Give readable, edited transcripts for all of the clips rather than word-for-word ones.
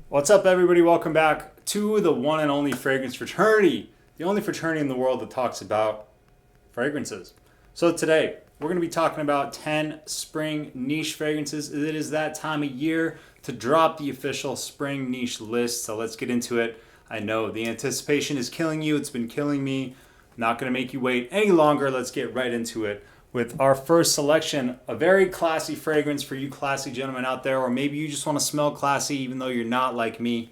What's up, everybody? Welcome back to the one and only fragrance fraternity, the only fraternity in the world that talks about fragrances. So today, we're going to be talking about 10 spring niche fragrances. It is that time of year to drop the official spring niche list, so let's get into it. I know the anticipation is killing you. It's been killing me. Not going to make you wait any longer. Let's get right into it with our first selection, a very classy fragrance for you classy gentlemen out there, or maybe you just want to smell classy even though you're not like me.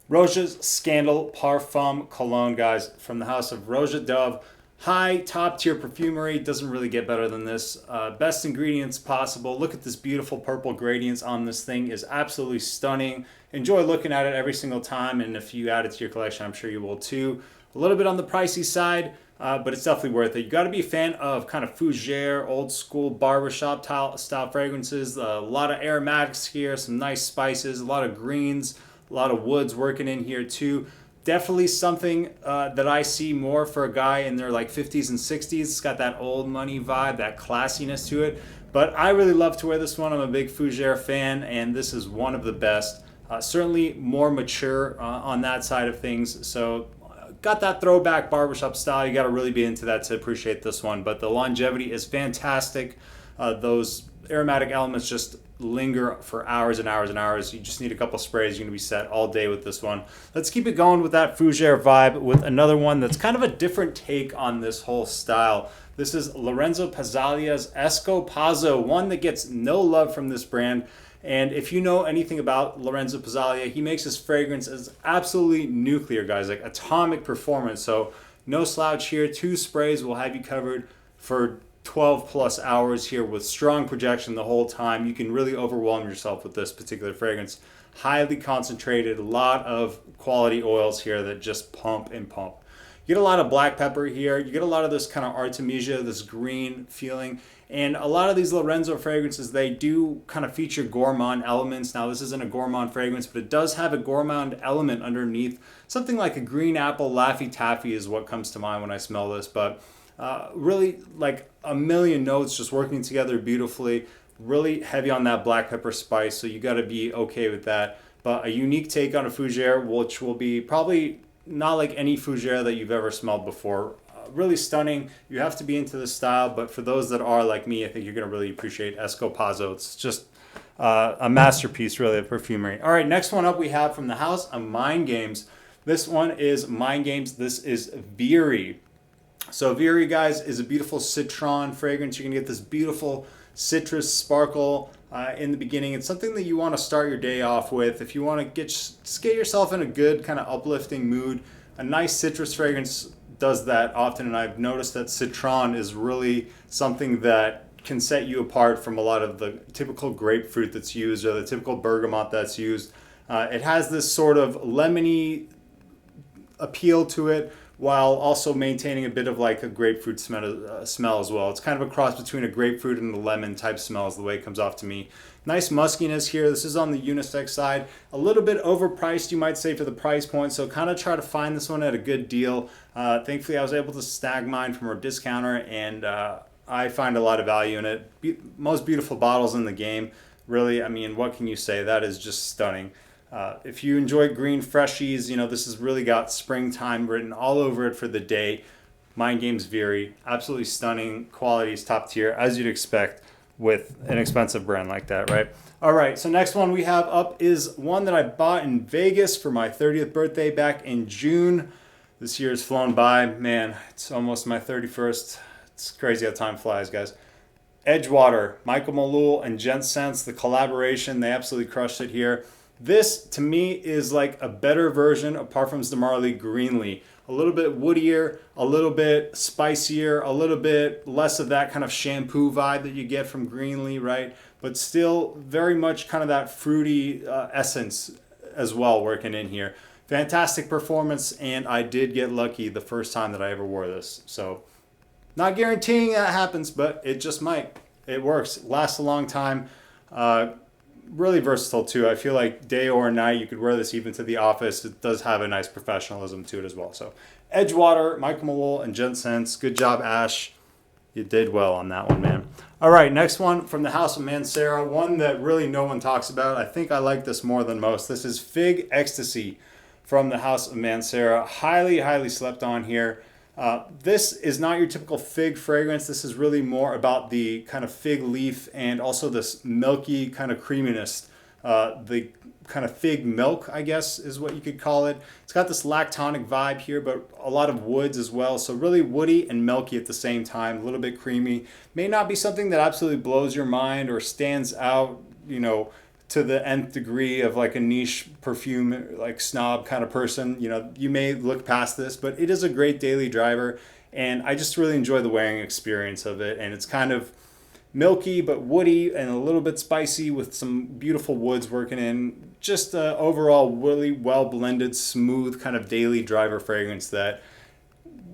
Roja's Scandal Parfum Cologne, guys, from the house of Roja Dove. High, top tier perfumery, doesn't really get better than this. Best ingredients possible. Look at this beautiful purple gradients on this thing, is absolutely stunning. Enjoy looking at it every single time, and if you add it to your collection, I'm sure you will too. A little bit on the pricey side, but it's definitely worth it. You got to be a fan of kind of fougere, old school barbershop style fragrances. A lot of aromatics here, some nice spices, a lot of greens, a lot of woods working in here too. Definitely something that I see more for a guy in their like 50s and 60s. It's got that old money vibe, that classiness to it. But I really love to wear this one. I'm a big fougere fan, and this is one of the best. Certainly more mature on that side of things. So got that throwback barbershop style. You got to really be into that to appreciate this one. But the longevity is fantastic. Those aromatic elements just linger for hours and hours and hours. You just need a couple sprays. You're going to be set all day with this one. Let's keep it going with that fougere vibe with another one that's kind of a different take on this whole style. This is Lorenzo Pazzaglia's Esco Pazzo, one that gets no love from this brand. And if you know anything about Lorenzo Pazzaglia, he makes his fragrance as absolutely nuclear, guys, like atomic performance. So no slouch here. 2 sprays will have you covered for 12 plus hours here with strong projection the whole time. You can really overwhelm yourself with this particular fragrance. Highly concentrated, a lot of quality oils here that just pump and pump. You get a lot of black pepper here. You get a lot of this kind of artemisia, this green feeling. And a lot of these Lorenzo fragrances, they do kind of feature gourmand elements. Now, this isn't a gourmand fragrance, but it does have a gourmand element underneath. Something like a green apple Laffy Taffy is what comes to mind when I smell this. But really like a million notes just working together beautifully. Really heavy on that black pepper spice, so you got to be okay with that. But a unique take on a fougere, which will be probably not like any fougere that you've ever smelled before. Really stunning. You have to be into the style, but for those that are like me, I think you're going to really appreciate Esco Pazzo. It's just a masterpiece, really, of perfumery. All right, next one up we have from the house of Mind Games. This one is Mind Games. This is Vieri. So Vieri, guys, is a beautiful citron fragrance. You're going to get this beautiful citrus sparkle in the beginning. It's something that you want to start your day off with. If you want to get yourself in a good kind of uplifting mood, a nice citrus fragrance does that often, and I've noticed that citron is really something that can set you apart from a lot of the typical grapefruit that's used or the typical bergamot that's used. It has this sort of lemony appeal to it while also maintaining a bit of like a grapefruit smell as well. It's kind of a cross between a grapefruit and a lemon type smell is the way it comes off to me. Nice muskiness here. This is on the unisex side. A little bit overpriced, you might say, for the price point, so kind of try to find this one at a good deal. Thankfully, I was able to snag mine from a discounter, and I find a lot of value in it. Most beautiful bottles in the game. Really, I mean, what can you say? That is just stunning. If you enjoy green freshies, you know, this has really got springtime written all over it for the day. Mind Games Vieri, absolutely stunning. Quality is top tier, as you'd expect with an expensive brand like that, right? All right, so next one we have up is one that I bought in Vegas for my 30th birthday back in June. This year has flown by. Man, it's almost my 31st. It's crazy how time flies, guys. Edgewater, Malul and Gent, the collaboration, they absolutely crushed it here. This, to me, is like a better version of Parfums de Marly Greenly. A little bit woodier, a little bit spicier, a little bit less of that kind of shampoo vibe that you get from Greenly, right? But still very much kind of that fruity essence as well working in here. Fantastic performance, and I did get lucky the first time that I ever wore this. So not guaranteeing that happens, but it just might. It works. It lasts a long time. Really versatile too. I feel like day or night you could wear this even to the office. It does have a nice professionalism to it as well. So Edgewater, Malul and Gent. Good job, Ash. You did well on that one, man. All right, next one from the house of Mancera, one that really no one talks about. I think I like this more than most. This is Fig Extasy from the house of Mancera. Highly, highly slept on here. This is not your typical fig fragrance. This is really more about the kind of fig leaf and also this milky kind of creaminess. The kind of fig milk, I guess, is what you could call it. It's got this lactonic vibe here, but a lot of woods as well. So really woody and milky at the same time, a little bit creamy. May not be something that absolutely blows your mind or stands out, you know, to the nth degree of like a niche perfume, like snob kind of person. You know, you may look past this, but it is a great daily driver. And I just really enjoy the wearing experience of it. And it's kind of milky but woody and a little bit spicy with some beautiful woods working in. Just a overall really well blended, smooth kind of daily driver fragrance that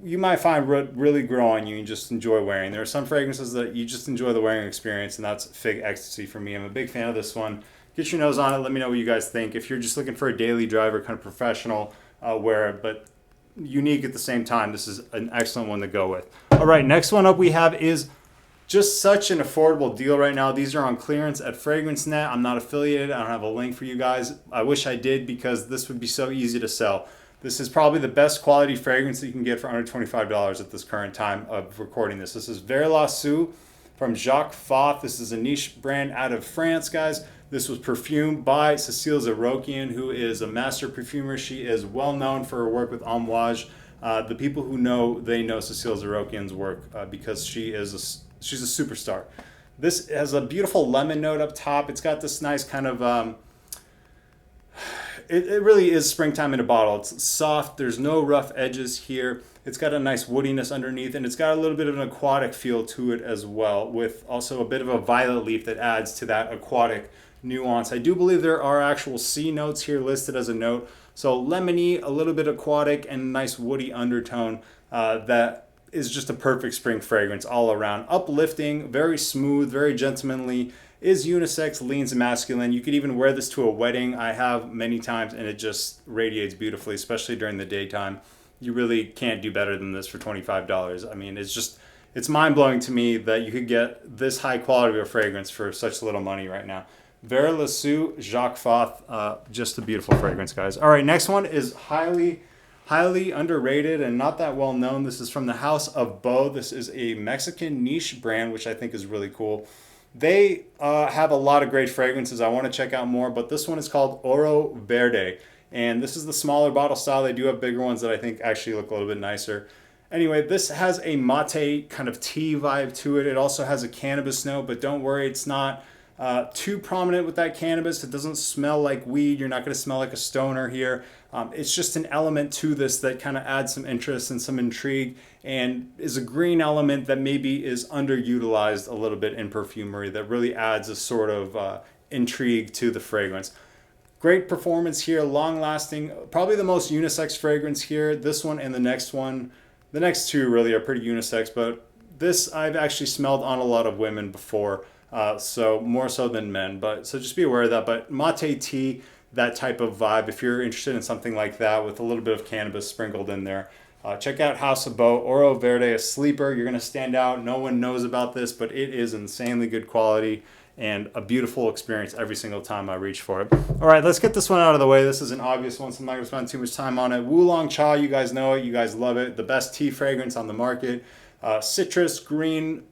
you might find really grow on you and just enjoy wearing. There are some fragrances that you just enjoy the wearing experience, and that's Fig Ecstasy for me. I'm a big fan of this one. Get your nose on it. Let me know what you guys think. If you're just looking for a daily driver, kind of professional wear, but unique at the same time, this is an excellent one to go with. All right, next one up we have is just such an affordable deal right now. These are on clearance at FragranceNet. I'm not affiliated. I don't have a link for you guys. I wish I did because this would be so easy to sell. This is probably the best quality fragrance that you can get for under $25 at this current time of recording this. This is Vieri from Jacque Fath. This is a niche brand out of France, guys. This was perfumed by Cécile Zarokian, who is a master perfumer. She is well known for her work with Mojvw. The people who know, they know Cécile Zarokian's work because she's a superstar. This has a beautiful lemon note up top. It's got this nice kind of, it really is springtime in a bottle. It's soft. There's no rough edges here. It's got a nice woodiness underneath, and it's got a little bit of an aquatic feel to it as well, with also a bit of a violet leaf that adds to that aquatic nuance. I do believe there are actual sea notes here listed as a note. So lemony, a little bit aquatic, and a nice woody undertone that is just a perfect spring fragrance all around. Uplifting, very smooth, very gentlemanly, is unisex, leans masculine. You could even wear this to a wedding. I have many times, and it just radiates beautifully, especially during the daytime. You really can't do better than this for $25. I mean, it's mind-blowing to me that you could get this high quality of a fragrance for such little money right now. Vieri, Jacque Fath, just a beautiful fragrance, guys. All right, next one is highly underrated and not that well known. This is from the house of Bo. This is a Mexican niche brand, which I think is really cool. They have a lot of great fragrances. I want to check out more, but this one is called Oro Verde. And this is the smaller bottle style. They do have bigger ones that I think actually look a little bit nicer. Anyway, this has a mate kind of tea vibe to it. It also has a cannabis note, but don't worry, it's not too prominent with that cannabis. It doesn't smell like weed. You're not going to smell like a stoner here. It's just an element to this that kind of adds some interest and some intrigue, and is a green element that maybe is underutilized a little bit in perfumery that really adds a sort of intrigue to the fragrance. Great performance here, long lasting, probably the most unisex fragrance here. This one and the next one. The next two really are pretty unisex, but this I've actually smelled on a lot of women before. So more so than men, so just be aware of that. But mate tea, that type of vibe, if you're interested in something like that with a little bit of cannabis sprinkled in there, check out House of Bo. Oro Verde, a sleeper. You're going to stand out. No one knows about this, but it is insanely good quality and a beautiful experience every single time I reach for it. All right, let's get this one out of the way. This is an obvious one, so I'm not going to spend too much time on it. Wulong Cha, you guys know it. You guys love it. The best tea fragrance on the market. Citrus, green,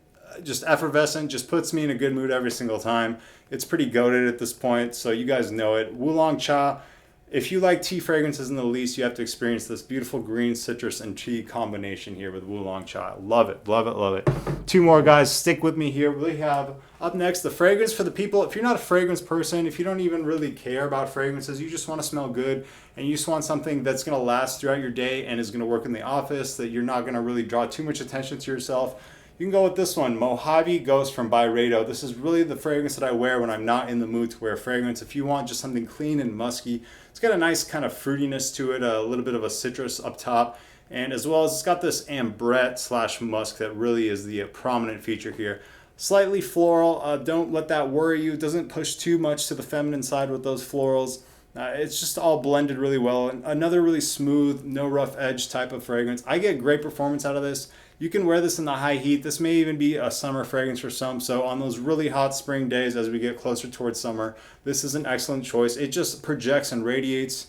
just effervescent, just puts me in a good mood every single time. It's pretty goated at this point, so you guys know it. Wulong Cha, if you like tea fragrances in the least, you have to experience this beautiful green, citrus, and tea combination here with Wulong Cha. Love it, love it, love it. Two more, guys. Stick with me here. We have up next the fragrance for the people. If you're not a fragrance person, if you don't even really care about fragrances, you just want to smell good, and you just want something that's going to last throughout your day and is going to work in the office, that you're not going to really draw too much attention to yourself, you can go with this one, Mojvw Ghost from Byredo. This is really the fragrance that I wear when I'm not in the mood to wear a fragrance. If you want just something clean and musky, it's got a nice kind of fruitiness to it, a little bit of a citrus up top, and as well as it's got this ambrette / musk that really is the prominent feature here. Slightly floral, don't let that worry you. It doesn't push too much to the feminine side with those florals. It's just all blended really well. Another really smooth, no rough edge type of fragrance. I get great performance out of this. You can wear this in the high heat. This may even be a summer fragrance for some. So on those really hot spring days as we get closer towards summer, this is an excellent choice. It just projects and radiates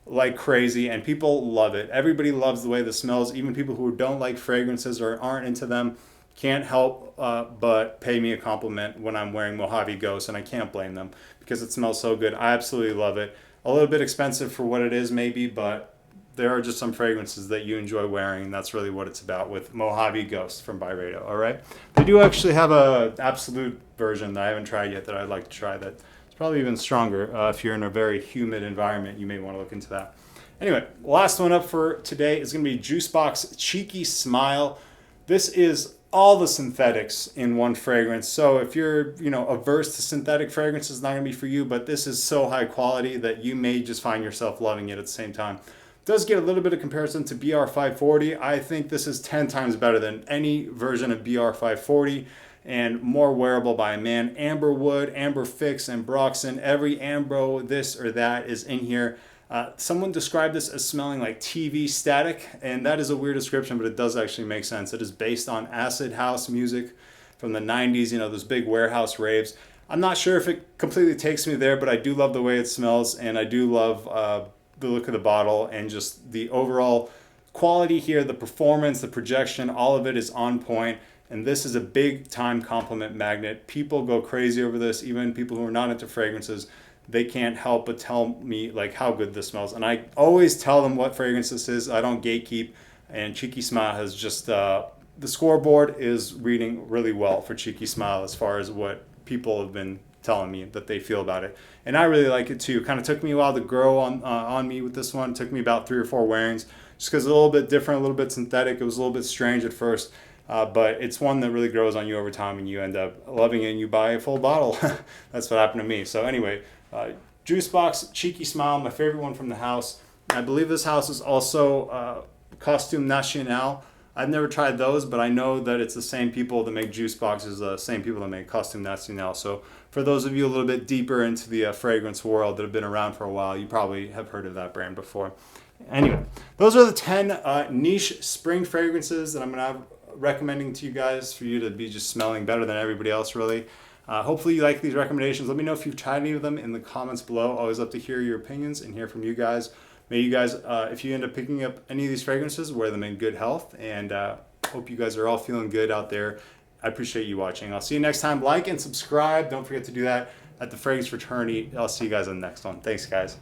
like crazy, and people love it. Everybody loves the way this smells. Even people who don't like fragrances or aren't into them can't help but pay me a compliment when I'm wearing Mojvw Ghost, and I can't blame them because it smells so good. I absolutely love it. A little bit expensive for what it is maybe, but there are just some fragrances that you enjoy wearing, and that's really what it's about with Mojvw Ghost from Byredo. All right, they do actually have a absolute version that I haven't tried yet that I'd like to try. That it's probably even stronger. If you're in a very humid environment, you may want to look into that. Anyway, last one up for today is going to be Jusbox Cheeky Smile. This is all the synthetics in one fragrance. So if you're, averse to synthetic fragrances, it's not going to be for you, but this is so high quality that you may just find yourself loving it at the same time. It does get a little bit of comparison to BR540. I think this is 10 times better than any version of BR540 and more wearable by a man. Amber Wood, Amber Fix, and Broxton. Every Ambro this or that is in here. Someone described this as smelling like TV static, and that is a weird description, but it does actually make sense. It is based on acid house music from the 90s, those big warehouse raves. I'm not sure if it completely takes me there, but I do love the way it smells, and I do love the look of the bottle and just the overall quality here, the performance, the projection, all of it is on point. And this is a big time compliment magnet. People go crazy over this, even people who are not into fragrances. They can't help but tell me like how good this smells. And I always tell them what fragrance this is. I don't gatekeep. And Cheeky Smile has just, the scoreboard is reading really well for Cheeky Smile as far as what people have been telling me that they feel about it. And I really like it too. It kind of took me a while to grow on me with this one. It took me about 3 or 4 wearings just because it's a little bit different, a little bit synthetic. It was a little bit strange at first. But it's one that really grows on you over time, and you end up loving it and you buy a full bottle. That's what happened to me. So anyway, Jusbox Cheeky Smile, my favorite one from the house. I believe this house is also Costume National. I've never tried those, but I know that it's the same people that make Jusbox as the same people that make Costume National. So for those of you a little bit deeper into the fragrance world that have been around for a while, you probably have heard of that brand before. Anyway, those are the 10 niche spring fragrances that I'm going to recommending to you guys for you to be just smelling better than everybody else, really. Hopefully you like these recommendations. Let me know if you've tried any of them in the comments below. Always love to hear your opinions and hear from you guys. May you guys, if you end up picking up any of these fragrances, wear them in good health, and hope you guys are all feeling good out there. I appreciate you watching. I'll see you next time. Like and subscribe. Don't forget to do that at the Fragrance Fraternity. I'll see you guys on the next one. Thanks, guys.